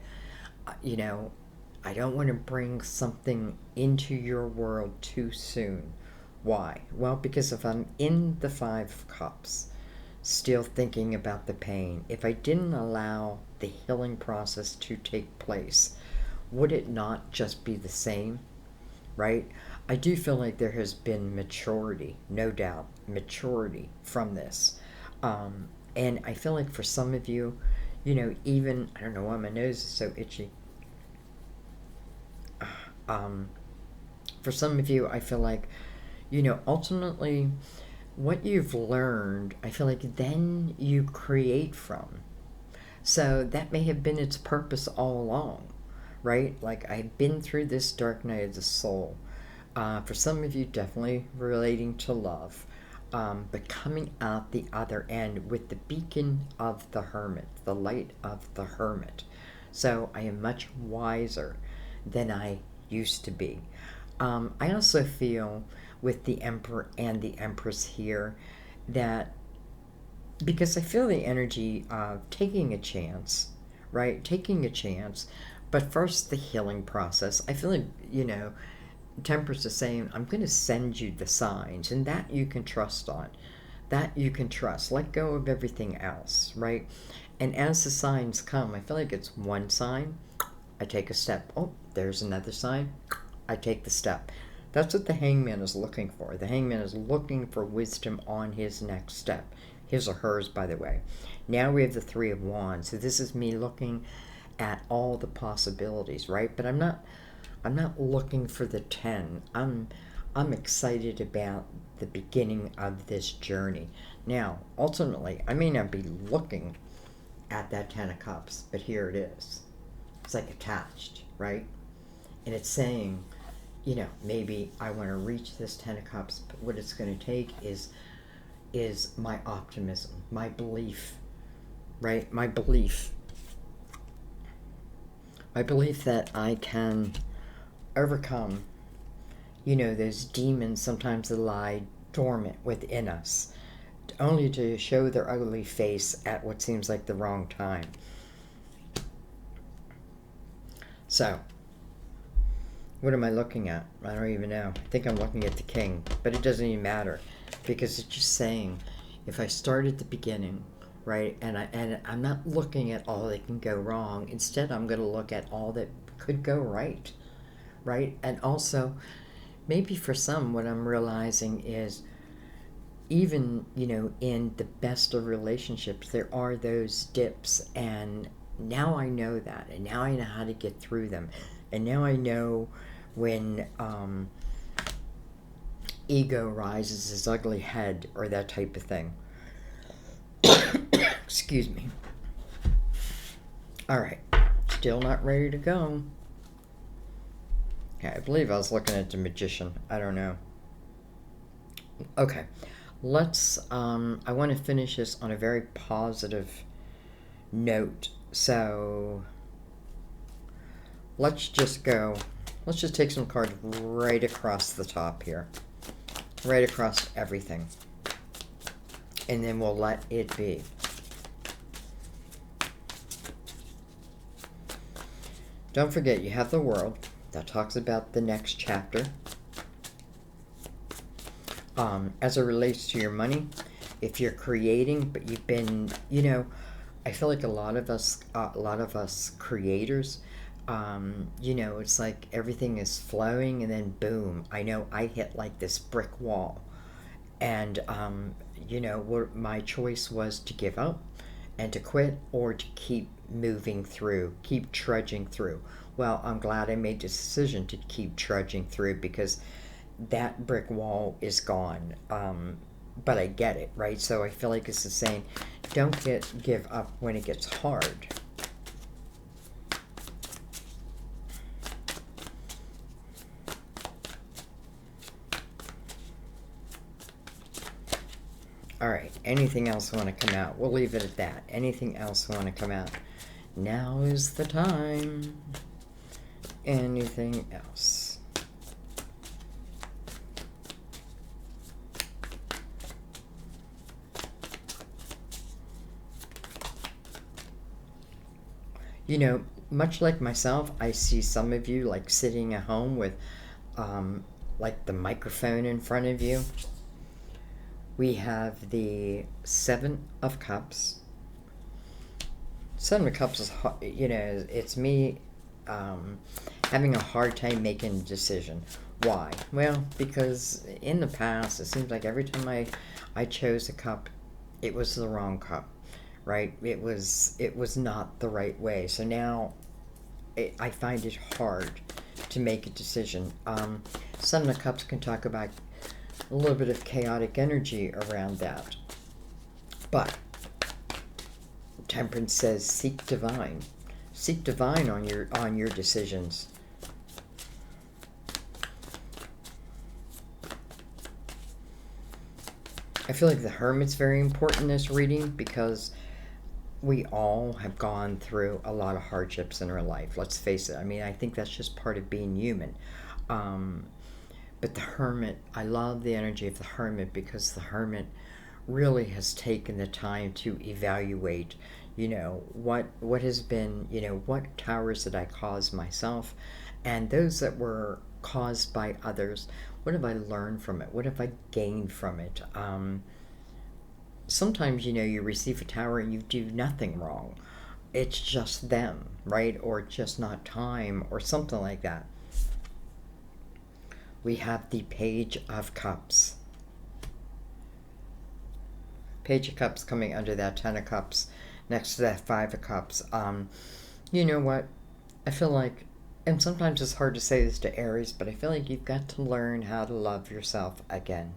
I don't want to bring something into your world too soon. Why? Well, because if I'm in the 5 of Cups, still thinking about the pain, if I didn't allow the healing process to take place, would it not just be the same? Right? I do feel like there has been maturity, no doubt, maturity from this. And I feel like for some of you, even, I don't know why my nose is so itchy. For some of you, I feel like, ultimately, what you've learned, I feel like then you create from. So that may have been its purpose all along, right? Like I've been through this dark night of the soul. For some of you, definitely relating to love. But coming out the other end with the beacon of the hermit, the light of the hermit. So I am much wiser than I used to be. I also feel with the Emperor and the Empress here that, because I feel the energy of taking a chance, right? Taking a chance, but first the healing process. I feel like, Temperance is saying, I'm going to send you the signs, and that you can trust on. That you can trust. Let go of everything else, right? And as the signs come, I feel like it's one sign, I take a step. Oh, there's another sign, I take the step. That's what the Hangman is looking for. The Hangman is looking for wisdom on his next step. His or hers, by the way. Now we have the 3 of Wands. So this is me looking at all the possibilities, right? But I'm not looking for the 10. I'm excited about the beginning of this journey. Now, ultimately, I may not be looking at that 10 of Cups, but here it is. It's like attached, right? And it's saying, maybe I want to reach this 10 of Cups, but what it's going to take is my optimism, my belief, right? My belief that I can overcome, those demons sometimes that lie dormant within us, only to show their ugly face at what seems like the wrong time. So, what am I looking at? I don't even know. I think I'm looking at the king, but it doesn't even matter because it's just saying if I start at the beginning, right, and I'm not looking at all that can go wrong. Instead, I'm going to look at all that could go right, right? And also, maybe for some, what I'm realizing is even, in the best of relationships, there are those dips, and now I know that, and now I know how to get through them, and now I know when ego rises its ugly head or that type of thing. Excuse me. All right, still not ready to go. Okay, I believe I was looking at the Magician. I don't know. Okay, let's, I want to finish this on a very positive note. So let's just take some cards right across the top here, right across everything, and then we'll let it be. Don't forget, you have the World that talks about the next chapter. As it relates to your money, if you're creating, but you've been, I feel like a lot of us creators, it's like everything is flowing, and then boom, I know I hit like this brick wall, and what my choice was to give up and to quit, or to keep moving through, keep trudging through. Well, I'm glad I made this decision to keep trudging through, because that brick wall is gone. But I get it, right? So I feel like this is saying, don't give up when it gets hard. All right, anything else want to come out? We'll leave it at that. Anything else want to come out? Now is the time. Anything else? Much like myself, I see some of you like sitting at home with like the microphone in front of you. We have the Seven of Cups. Seven of Cups is, it's me having a hard time making a decision. Why? Well, because in the past, it seems like every time I chose a cup, it was the wrong cup, right? It was not the right way. So now I find it hard to make a decision. Seven of Cups can talk about a little bit of chaotic energy around that. But Temperance says seek divine. Seek divine on your decisions. I feel like the Hermit's very important in this reading, because we all have gone through a lot of hardships in our life. Let's face it. I mean, I think that's just part of being human. But the Hermit, I love the energy of the Hermit, because the Hermit really has taken the time to evaluate, what has been, what towers did I cause myself, and those that were caused by others. What have I learned from it? What have I gained from it? Sometimes, you receive a tower and you do nothing wrong. It's just them, right? Or just not time, or something like that. We have the Page of Cups. Page of Cups coming under that Ten of Cups, next to that Five of Cups. You know what? I feel like, and sometimes it's hard to say this to Aries, but I feel like you've got to learn how to love yourself again.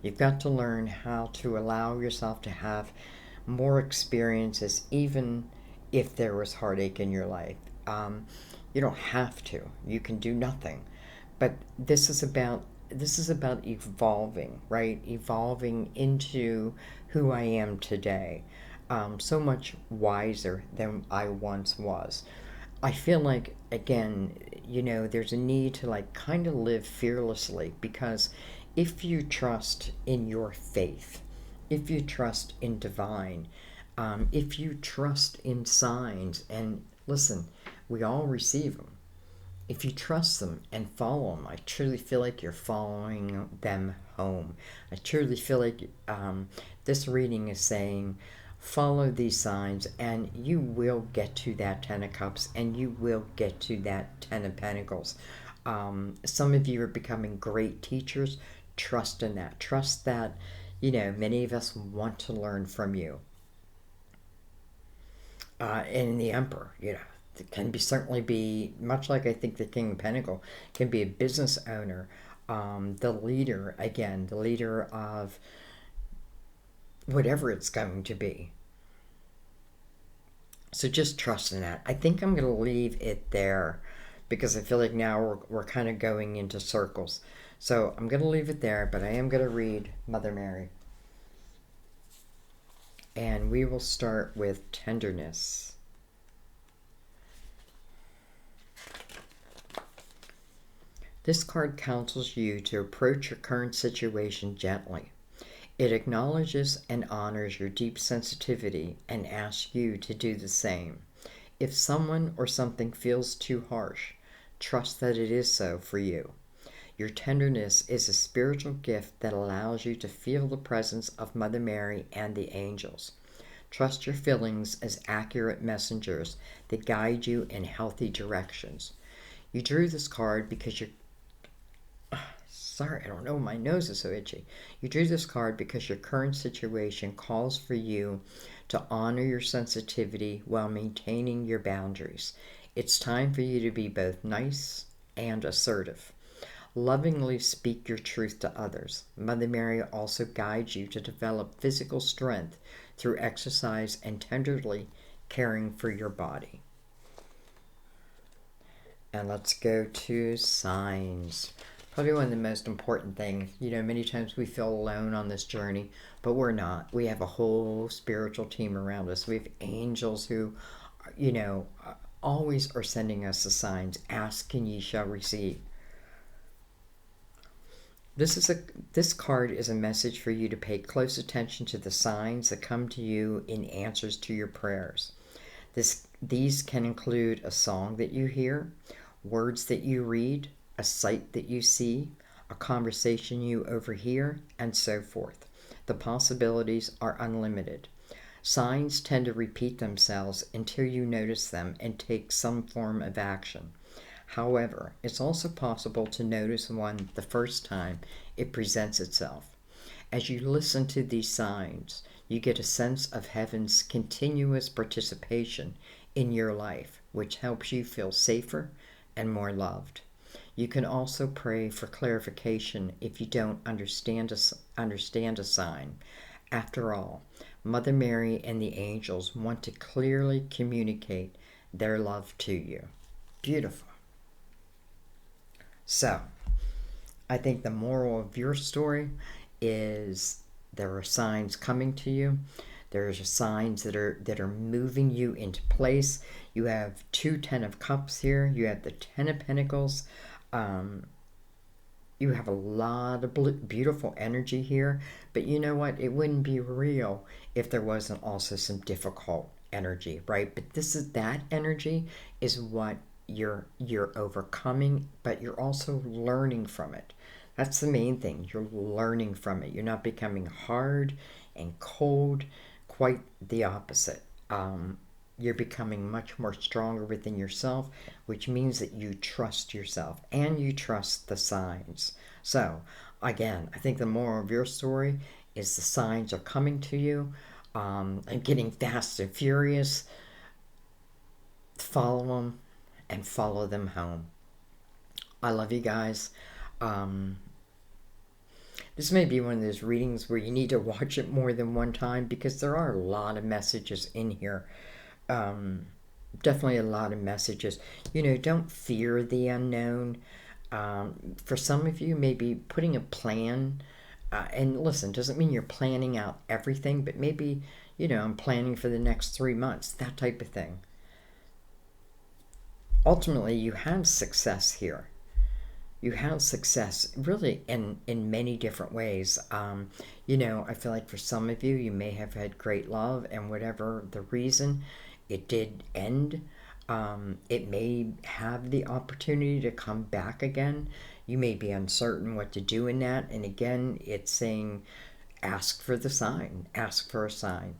You've got to learn how to allow yourself to have more experiences, even if there was heartache in your life. You don't have to. You can do nothing. But this is about evolving, right? Evolving into who I am today. So much wiser than I once was. I feel like, again, there's a need to like kind of live fearlessly, because if you trust in your faith, if you trust in divine, if you trust in signs, and listen, we all receive them. if you trust them and follow them, I truly feel like you're following them home. I truly feel like this reading is saying, follow these signs and you will get to that Ten of Cups and you will get to that Ten of Pentacles. Some of you are becoming great teachers. Trust in that. Trust that, many of us want to learn from you. And the Emperor, it can certainly be, much like I think the King of Pentacles, can be a business owner, the leader, again, the leader of whatever it's going to be. So just trust in that. I think I'm going to leave it there because I feel like now we're kind of going into circles. So I'm going to leave it there, but I am going to read Mother Mary. And we will start with tenderness. This card counsels you to approach your current situation gently. It acknowledges and honors your deep sensitivity and asks you to do the same. If someone or something feels too harsh, trust that it is so for you. Your tenderness is a spiritual gift that allows you to feel the presence of Mother Mary and the angels. Trust your feelings as accurate messengers that guide you in healthy directions. You drew this card because you're... Sorry, I don't know, my nose is so itchy. You drew this card because your current situation calls for you to honor your sensitivity while maintaining your boundaries. It's time for you to be both nice and assertive. Lovingly speak your truth to others. Mother Mary also guides you to develop physical strength through exercise and tenderly caring for your body. And let's go to signs. Probably one of the most important things. Many times we feel alone on this journey, but we're not. We have a whole spiritual team around us. We have angels who, always are sending us the signs. Ask and ye shall receive. This card is a message for you to pay close attention to the signs that come to you in answers to your prayers. These can include a song that you hear, words that you read, a sight that you see, a conversation you overhear, and so forth. The possibilities are unlimited. Signs tend to repeat themselves until you notice them and take some form of action. However, it's also possible to notice one the first time it presents itself. As you listen to these signs, you get a sense of heaven's continuous participation in your life, which helps you feel safer and more loved. You can also pray for clarification if you don't understand a sign. After all, Mother Mary and the angels want to clearly communicate their love to you. Beautiful. So, I think the moral of your story is there are signs coming to you. There are signs that are moving you into place. You have 2 Ten of Cups here. You have the Ten of Pentacles. You have a lot of beautiful energy here. But you know what? It wouldn't be real if there wasn't also some difficult energy, right? But that energy is what you're overcoming, but you're also learning from it. That's the main thing. You're learning from it. You're not becoming hard and cold. Quite the opposite. You're becoming much more stronger within yourself, which means that you trust yourself and you trust the signs. So, again, I think the moral of your story is the signs are coming to you and getting fast and furious. Follow them and follow them home. I love you guys. This may be one of those readings where you need to watch it more than one time because there are a lot of messages in here. Definitely a lot of messages. Don't fear the unknown. For some of you, maybe putting a plan, and listen, doesn't mean you're planning out everything, but maybe, I'm planning for the next 3 months, that type of thing. Ultimately, you have success here. You have success really in many different ways. I feel like for some of you, you may have had great love, and whatever the reason, it did end. It may have the opportunity to come back again. You may be uncertain what to do in that. And again, it's saying ask for the sign, ask for a sign.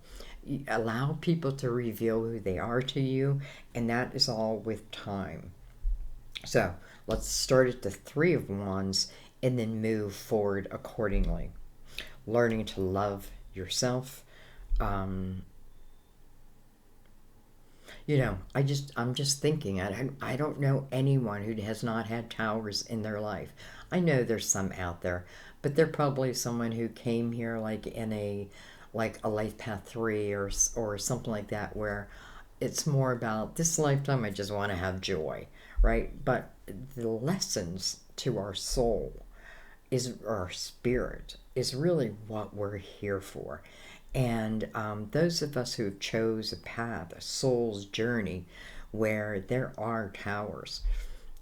Allow people to reveal who they are to you, and that is all with time. So let's start at the Three of Wands and then move forward accordingly. Learning to love yourself. Um, I'm just thinking. I don't know anyone who has not had towers in their life. I know there's some out there, but they're probably someone who came here like in a life path 3 or something like that, where it's more about this lifetime I just want to have joy, right? But the lessons to our soul is our spirit is really what we're here for. And those of us who have chose a path, a soul's journey, where there are towers,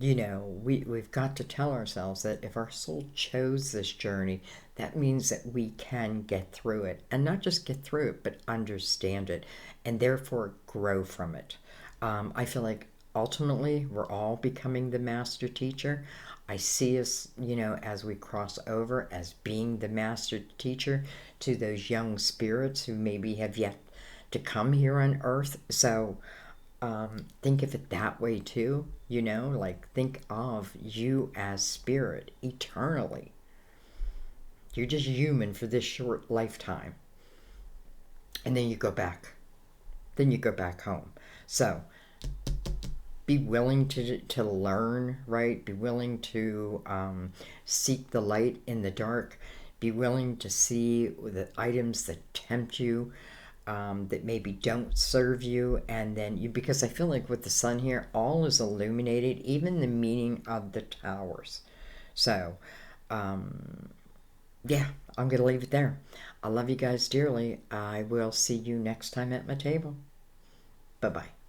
we've got to tell ourselves that if our soul chose this journey, that means that we can get through it. And not just get through it, but understand it and therefore grow from it. I feel like ultimately we're all becoming the master teacher. I see us, as we cross over as being the master teacher to those young spirits who maybe have yet to come here on earth. So think of it that way too, like think of you as spirit eternally. You're just human for this short lifetime. And then you go back. Then you go back home. So be willing to learn, right? Be willing to seek the light in the dark. Be willing to see the items that tempt you, that maybe don't serve you. And then because I feel like with the sun here, all is illuminated, even the meaning of the towers. So, yeah, I'm going to leave it there. I love you guys dearly. I will see you next time at my table. Bye-bye.